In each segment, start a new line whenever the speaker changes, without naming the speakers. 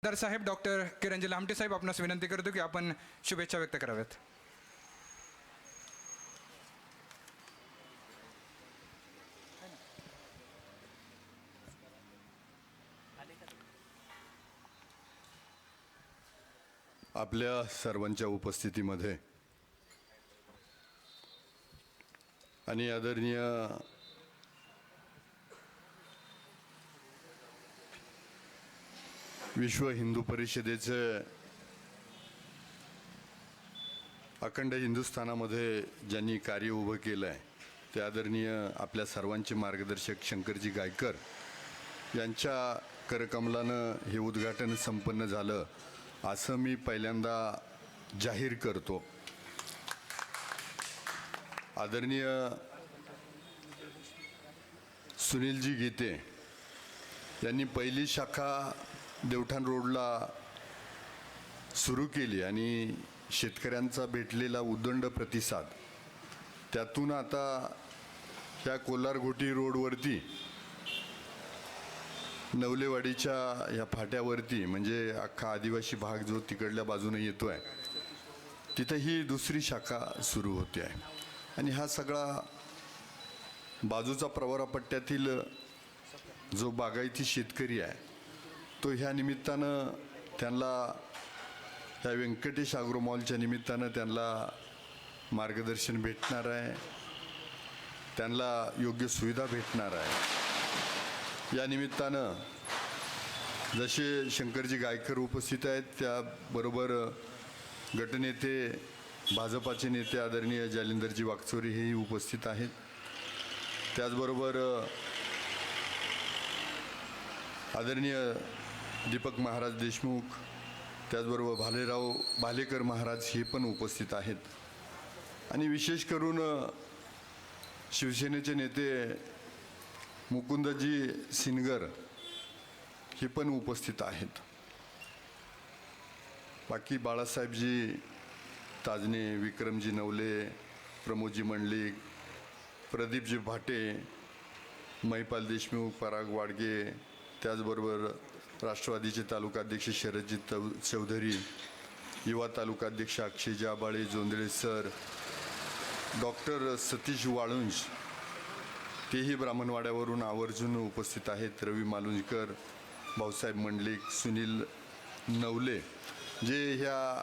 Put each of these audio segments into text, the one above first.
आमदार साहेब डॉक्टर किरणजी लामटे साहेब आपणास विनंती करतो की आपण शुभेच्छा व्यक्त कराव्यात.
आपल्या सर्वांच्या उपस्थितीमध्ये आणि आदरणीय विश्व हिंदू परिषदेचे अखंड हिंदुस्थानामध्ये ज्यांनी कार्य उभं केलं आहे ते आदरणीय आपल्या सर्वांचे मार्गदर्शक शंकरजी गायकर यांच्या करकमलानं हे उद्घाटन संपन्न झालं असं मी पहिल्यांदा जाहीर करतो. आदरणीय सुनीलजी गीते यांनी पहिली शाखा देवठाण रोडला सुरू केली आणि शेतकऱ्यांचा भेटलेला उदंड प्रतिसाद त्यातून आता ह्या कोल्हारघोटी रोडवरती नवलेवाडीच्या ह्या फाट्यावरती म्हणजे अख्खा आदिवासी भाग जो तिकडल्या बाजूने येतो आहे तिथं ही दुसरी शाखा सुरू होते आहे. आणि हा सगळा बाजूचा प्रवरा पट्ट्यातील जो बागायती शेतकरी आहे तो ह्या निमित्तानं त्यांना ह्या व्यंकटेश ॲग्रो मॉलच्या निमित्तानं त्यांना मार्गदर्शन भेटणार आहे, त्यांना योग्य सुविधा भेटणार आहे. या निमित्तानं जसे शंकरजी गायकर उपस्थित आहेत त्याबरोबर गटनेते भाजपाचे नेते आदरणीय जालिंदरजी वाकचोरे हेही उपस्थित आहेत. त्याचबरोबर आदरणीय दीपक महाराज देशमुख त्याचबरोबर भालेराव भालेकर महाराज हे पण उपस्थित आहेत. आणि विशेष करून शिवसेनेचे नेते मुकुंदजी सिनगर हे पण उपस्थित आहेत. बाकी बाळासाहेबजी ताजने, विक्रमजी नवले, प्रमोदजी मंडलिक, प्रदीपजी भाटे, महिपाल देशमुख, पराग वाडगे, त्याचबरोबर राष्ट्रवादीचे तालुकाध्यक्ष शरदजी चौधरी, युवा तालुकाध्यक्ष अक्षयजी आबाळे, जोंधळे सर, डॉक्टर सतीश वाळुंज तेही ब्राह्मणवाड्यावरून आवर्जून उपस्थित आहेत. रवी मालुंजकर, भाऊसाहेब मंडलिक, सुनील नवले जे ह्या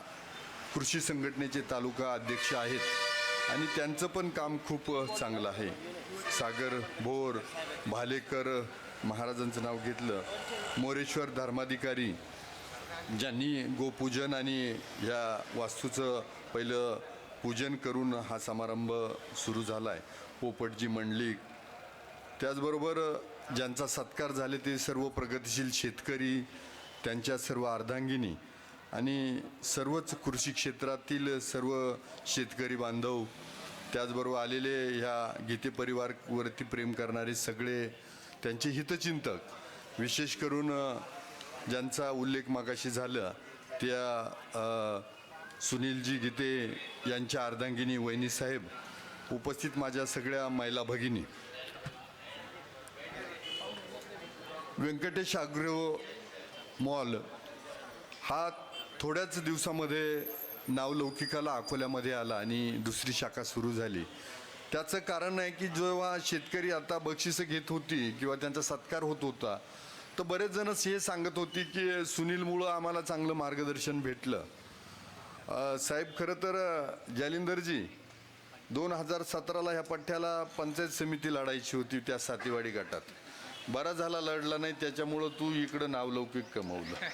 कृषी संघटनेचे तालुका अध्यक्ष आहेत आणि त्यांचं पण काम खूप चांगलं आहे. सागर भोर, भालेकर महाराजांचं नाव घेतलं, मोरेश्वर धर्माधिकारी ज्यांनी गोपूजन आणि ह्या वास्तूचं पहिलं पूजन करून हा समारंभ सुरू झाला आहे, पोपटजी मंडलिक, त्याचबरोबर ज्यांचा सत्कार झाले ते सर्व प्रगतिशील शेतकरी, त्यांच्या सर्व अर्धांगिनी आणि सर्वच कृषी क्षेत्रातील सर्व शेतकरी बांधव, त्याचबरोबर आलेले ह्या गीते परिवारवरती प्रेम करणारे सगळे त्यांचे हितचिंतक, विशेष करून ज्यांचा उल्लेख मागाशी झाला त्या सुनीलजी गीते यांच्या अर्धांगिनी वहिनीसाहेब, उपस्थित माझ्या सगळ्या महिला भगिनी. व्यंकटेश ॲग्रो मॉल हा थोड्याच दिवसामध्ये नावलौकिकाला अकोल्यामध्ये आला आणि दुसरी शाखा सुरू झाली. त्याचं कारण आहे की जेव्हा शेतकरी आता बक्षिसं घेत होती किंवा त्यांचा सत्कार होत होता तर बरेच जण हे सांगत होती की सुनीलमुळं आम्हाला चांगलं मार्गदर्शन भेटलं. साहेब खरं तर जालिंदरजी 2017ला ह्या पठ्ठ्याला पंचायत समिती लढायची होती त्या सातेवाडी गटात, बरा झाला लढला नाही त्याच्यामुळं तू इकडं नावलौकिक कमवलं,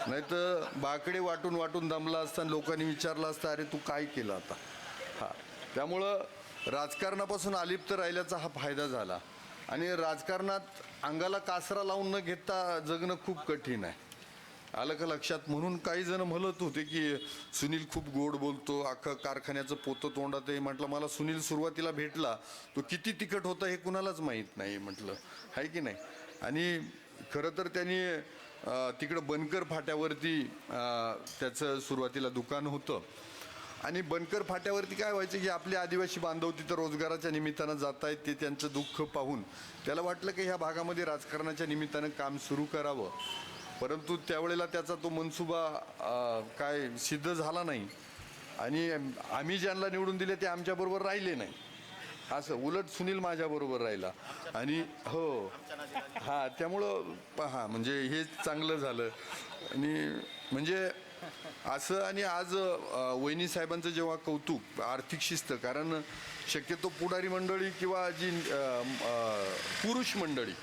नाही तर बाकडे वाटून वाटून दमला असता लोकांनी विचारलं असतं अरे तू काय केलं आता. हां, त्यामुळं राजकारणापासून अलिप्त राहिल्याचा हा फायदा झाला. आणि राजकारणात अंगाला कासरा लावून न घेता जगणं खूप कठीण आहे, आलं का लक्षात. म्हणून काही जण म्हणत होते की सुनील खूप गोड बोलतो, अख्खं कारखान्याचं पोतं तोंडात आहे. म्हटलं मला सुनील सुरुवातीला भेटला तो किती तिखट होता हे कुणालाच माहीत नाही म्हटलं, आहे की नाही. आणि खरं तर त्यांनी तिकडं बनकर फाट्यावरती त्याचं सुरुवातीला दुकान होतं आणि बनकर फाट्यावरती काय व्हायचं की आपले आदिवासी बांधव तिथं रोजगाराच्या निमित्तानं जात आहेत, ते त्यांचं दुःख पाहून त्याला वाटलं की ह्या भागामध्ये राजकारणाच्या निमित्तानं काम सुरू करावं. परंतु त्यावेळेला त्याचा तो मनसुबा काय सिद्ध झाला नाही आणि आम्ही ज्यांना निवडून दिले ते आमच्याबरोबर राहिले नाही. असं उलट सुनील माझ्याबरोबर राहिला आणि हो हां त्यामुळं पहा म्हणजे हे चांगलं झालं आणि म्हणजे असं. आणि आज वहिनी साहेबांचं जेव्हा कौतुक आर्थिक शिस्त, कारण शक्यतो पुढारी मंडळी किंवा जी पुरुष मंडळी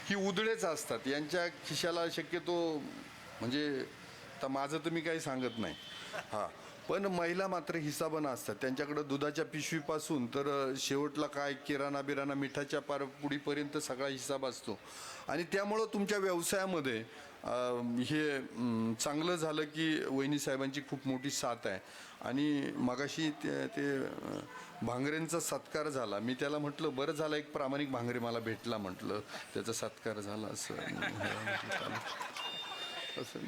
ही उधळेच असतात, यांच्या खिशाला शक्यतो म्हणजे आता माझं तर मी काही सांगत नाही हां, पण महिला मात्र हिसाबानं असतात. त्यांच्याकडं दुधाच्या पिशवीपासून तर शेवटला काय किराणा बिराणा मिठाच्या पुडीपर्यंत सगळा हिसाब असतो. आणि त्यामुळं तुमच्या व्यवसायामध्ये हे चांगलं झालं की वहिनी साहेबांची खूप मोठी साथ आहे. आणि मगाशी ते भांगरेंचा सत्कार झाला, मी त्याला म्हटलं बरं झालं एक प्रामाणिक भांगरे मला भेटला, म्हटलं त्याचा सत्कार झाला असं. असं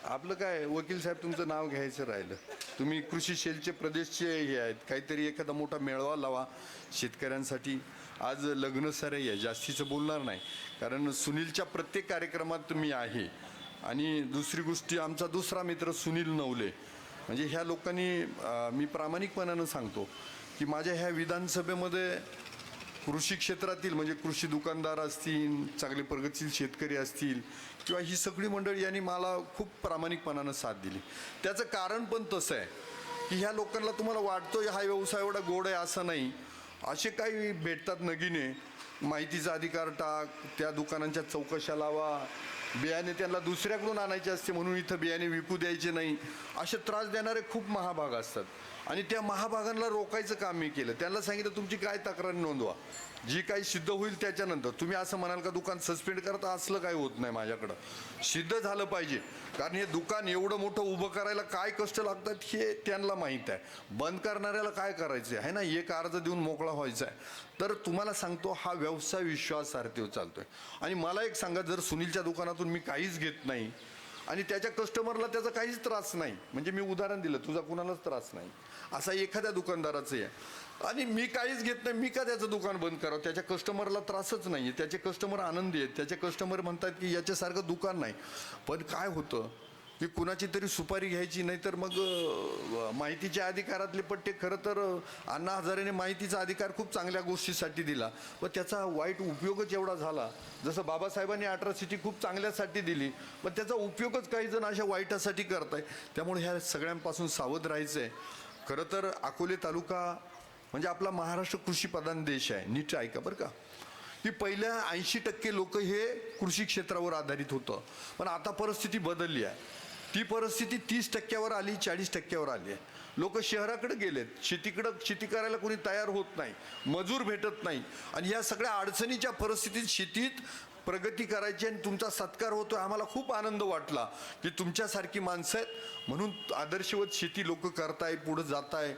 आपलं काय वकील साहेब तुमचं नाव घ्यायचं राहिलं, तुम्ही कृषी सेलचे प्रदेशचे हे आहेत, काहीतरी एखादा मोठा मेळावा लावा शेतकऱ्यांसाठी. आज लग्न सराई आहे, जास्तीचं बोलणार नाही कारण सुनीलच्या प्रत्येक कार्यक्रमात मी आहे. आणि दुसरी गोष्टी आमचा दुसरा मित्र सुनील नवले, म्हणजे ह्या लोकांनी मी प्रामाणिकपणानं सांगतो की माझ्या ह्या विधानसभेमध्ये कृषी क्षेत्रातील म्हणजे कृषी दुकानदार असतील, चांगले प्रगतशील शेतकरी असतील किंवा ही सगळी मंडळी यांनी मला खूप प्रामाणिकपणानं साथ दिली. त्याचं कारण पण तसं आहे की ह्या लोकांना तुम्हाला वाटतो हा व्यवसाय एवढा गोड आहे असं नाही. असे काही भेटतात नगीने, माहितीचा अधिकार टाक, त्या दुकानांच्या चौकशा लावा, बियाणे त्यांना दुसऱ्याकडून आणायचे असते म्हणून इथं बियाणे विकू द्यायचे नाही, असे त्रास देणारे खूप महाभाग असतात. आणि त्या महाभागांना रोखायचं काम मी केलं. त्यांना सांगितलं तुमची काय तक्रार नोंदवा, जी काही सिद्ध होईल त्याच्यानंतर. तुम्ही असं म्हणाल का दुकान सस्पेंड करता, असलं काही होत नाही माझ्याकडं, सिद्ध झालं पाहिजे. कारण हे दुकान एवढं मोठं उभं करायला काय कष्ट लागतात हे त्यांना माहीत आहे. बंद करणाऱ्याला काय करायचं आहे ना, एक अर्ज देऊन मोकळा व्हायचा आहे. तर तुम्हाला सांगतो हा व्यवसाय विश्वासार्हतेवर चालतोय. आणि मला एक सांगा, जर सुनीलच्या दुकानातून मी काहीच घेत नाही आणि त्याच्या कस्टमरला त्याचा काहीच त्रास नाही, म्हणजे मी उदाहरण दिलं तुझा कुणालाच त्रास नाही, असा एखाद्या दुकानदाराचं आहे, आणि मी काहीच घेत नाही, मी का त्याचं दुकान बंद करावं? त्याच्या कस्टमरला त्रासच नाही आहे, त्याचे कस्टमर आनंदी आहेत, त्याचे कस्टमर म्हणतात की याच्यासारखं दुकान नाही. पण काय होतं की कुणाची तरी सुपारी घ्यायची, नाही तर मग माहितीच्या अधिकारातले पट्टे. खरं तर अण्णा हजारेने माहितीचा अधिकार खूप चांगल्या गोष्टीसाठी दिला, पण त्याचा वाईट उपयोगच एवढा झाला. जसं बाबासाहेबांनी अॅट्रॉसिटी खूप चांगल्यासाठी दिली, पण त्याचा उपयोगच काही जण अशा वाईटासाठी करताय. त्यामुळे ह्या सगळ्यांपासून सावध राहायचं आहे. खरं तर अकोले तालुका म्हणजे आपला महाराष्ट्र कृषीप्रधान देश आहे. नीट ऐका बरं का, की पहिल्या 80% लोक हे कृषी क्षेत्रावर आधारित होतं, पण आता परिस्थिती बदलली आहे. ती परिस्थिती 30%वर आली, 40%वर आली आहे. लोक शहराकडे गेलेत, शेती करायला कोणी तयार होत नाही, मजूर भेटत नाही. आणि या सगळ्या अडचणीच्या परिस्थितीत शेतीत प्रगती करायची आणि तुमचा सत्कार होतो. आम्हाला खूप आनंद वाटला की तुमच्यासारखी माणसं आहेत म्हणून आदर्शवत शेती लोक करताय, पुढं जाताय.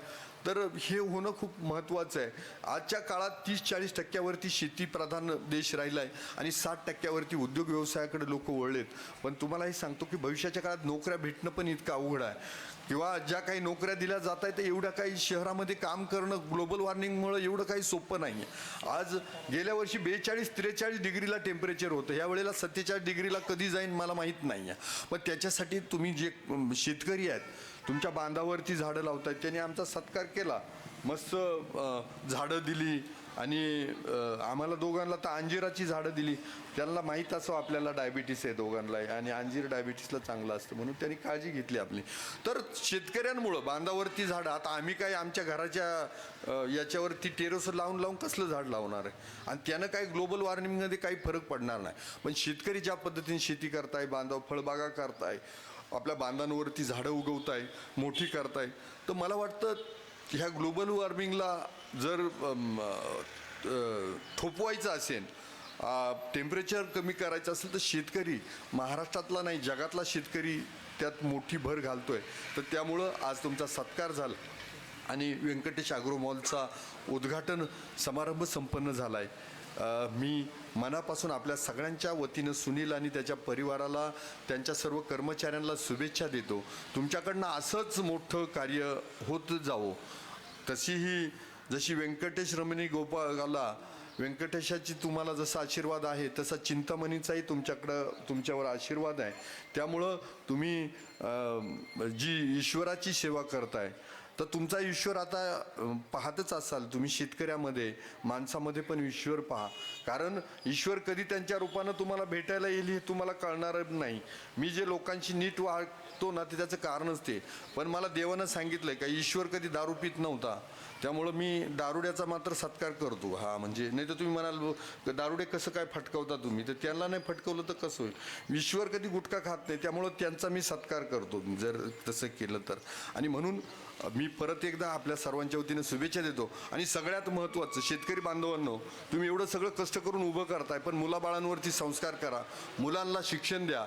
तर हे होणं खूप महत्त्वाचं आहे. आजच्या काळात 30-40% शेतीप्रधान देश राहिला आहे आणि 60% उद्योग व्यवसायाकडे लोक वळलेत. पण तुम्हालाही सांगतो की भविष्याच्या काळात नोकऱ्या भेटणं पण इतकं अवघड आहे, किंवा ज्या काही नोकऱ्या दिल्या जात आहेत एवढ्या काही शहरामध्ये काम करणं ग्लोबल वॉर्मिंगमुळं एवढं काही सोपं नाही आहे. आज गेल्या वर्षी 42-43 डिग्रीला टेम्परेचर होतं, या वेळेला 47 डिग्रीला कधी जाईन मला माहीत नाही आहे. पण त्याच्यासाठी तुम्ही जे शेतकरी आहेत तुमच्या बांधावरती झाडं लावतायत, त्यांनी आमचा सत्कार केला, मस्त झाडं दिली. आणि आम्हाला दोघांना तर अंजिराची झाडं दिली. त्यांना माहीत असं आपल्याला डायबिटीस आहे दोघांनाही, आणि अंजीर डायबिटीसला चांगलं असतं म्हणून त्यांनी काळजी घेतली आपली. तर शेतकऱ्यांमुळं बांधावरती झाडं, आता आम्ही काय आमच्या घराच्या याच्यावरती टेरेस लावून कसलं झाड लावणार आहे, आणि त्यानं काही ग्लोबल वॉर्मिंगमध्ये काही फरक पडणार नाही. पण शेतकरी ज्या पद्धतीने शेती करताय, बांधाव फळबागा करताय, आपल्या बांधांवरती झाडं उगवताय, मोठी करताय, तर मला वाटतं ह्या ग्लोबल वॉर्मिंगला जर थोपवायचं असेल, टेम्परेचर कमी करायचं असेल, तर शेतकरी महाराष्ट्रातला नाही जगातला शेतकरी त्यात मोठी भर घालतोय. तर त्यामुळं आज तुमचा सत्कार झाला आणि व्यंकटेश ॲग्रो मॉलचा उद्घाटन समारंभ संपन्न झाला आहे. मी मनापासून आपल्या सगळ्यांच्या वतीनं सुनील आणि त्याच्या परिवाराला, त्यांच्या सर्व कर्मचाऱ्यांना शुभेच्छा देतो. तुमच्याकडनं असंच मोठं कार्य होत जावं. जशी व्यंकटेश रमणी गोपाळाला व्यंकटेशाची तुम्हाला जसा आशीर्वाद आहे तसा चिंतामणीचाही तुमच्यावर आशीर्वाद आहे. त्यामुळं तुम्ही जी ईश्वराची सेवा करताय तर तुमचा ईश्वर आता पाहतच असाल तुम्ही. शेतकऱ्यामध्ये माणसामध्ये पण ईश्वर पहा, कारण ईश्वर कधी त्यांच्या रूपानं तुम्हाला भेटायला येईल हे तुम्हाला कळणार नाही. मी जे लोकांशी नीट वागतो ना ते त्याचं कारणच ते. पण मला देवानं सांगितलंय का ईश्वर कधी दारू पित नव्हता, त्यामुळं मी दारुड्याचा मात्र सत्कार करतो. हा म्हणजे नाही तर तुम्ही म्हणाल दारुडे कसं काय फटकवता तुम्ही, तर त्यांना नाही फटकवलं तर कसं होईल. ईश्वर कधी गुटखा खात नाही, त्यामुळं त्यांचा मी सत्कार करतो जर तसं केलं तर. आणि म्हणून मी परत एकदा आपल्या सर्वांच्या वतीनं शुभेच्छा देतो. आणि सगळ्यात महत्त्वाचं शेतकरी बांधवांनो, तुम्ही एवढं सगळं कष्ट करून उभं करताय, पण मुलाबाळांवरती संस्कार करा, मुलांना शिक्षण द्या.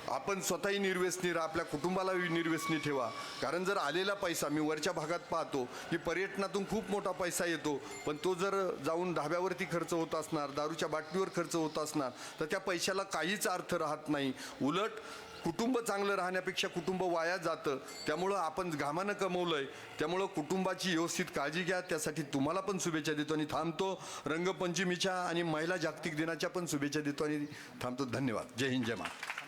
आपण स्वतःही निर्व्यसनी राहा, आपल्या कुटुंबाला निर्व्यसनी ठेवा. कारण जर आलेला पैसा मी वरच्या भागात पाहतो की पर्यटनातून खूप मोठा पैसा येतो, पण तो जर जाऊन धाब्यावरती खर्च होत असणार, दारूच्या बाटलीवर खर्च होत असणार, तर त्या पैशाला काहीच अर्थ राहत नाही. उलट कुटुंब चांगलं राहण्यापेक्षा कुटुंब वाया जातं. त्यामुळं आपण घामानं कमवलंय, त्यामुळं कुटुंबाची व्यवस्थित काळजी घ्या. त्यासाठी तुम्हाला पण शुभेच्छा देतो आणि थांबतो. रंगपंचमीच्या आणि महिला जागतिक दिनाच्या पण शुभेच्छा देतो आणि थांबतो. धन्यवाद. जय हिंद, जय महाराष्ट्र.